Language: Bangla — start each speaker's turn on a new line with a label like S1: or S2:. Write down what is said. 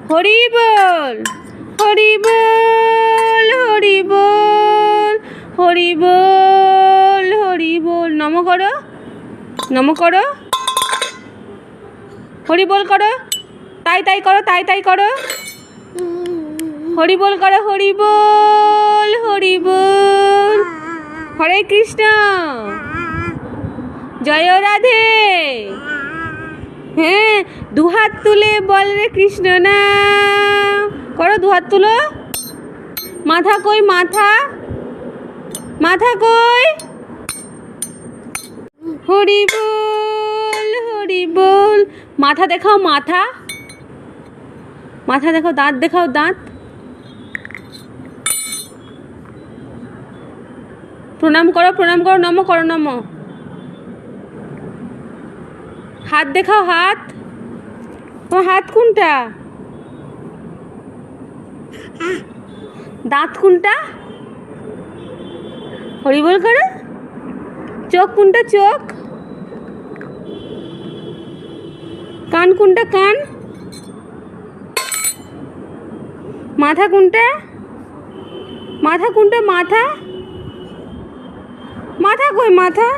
S1: হরি বল, হরি বল, হরি বল, হরি বল, হরি বল। নম করো, নম করো, হরি বল করো, তাই তাই করো, তাই তাই করো, হরি বল করো, হরি বল, হরি বল। হরে কৃষ্ণ, জয় রাধে। হ্যাঁ, দুহাত তুলে বল রে কৃষ্ণ নাম করো, দুহাত তুলো। মাথা কই, মাথা, মাথা কই? হরি বল, হরি বল। মাথা দেখাও, মাথা, মাথা দেখাও, দাঁত দেখাও, দাঁত। প্রণাম করো, প্রণাম করো, নম করো, নম। হাত দেখাও, হাত, তোমার হাত কোনটা? দাঁত কোনটা? হরি বল করো। চোখ কোনটা? চোখ। কান কোনটা? কান। মাথা কোনটা? মাথা কোনটা? মাথা, মাথা কই, মাথা?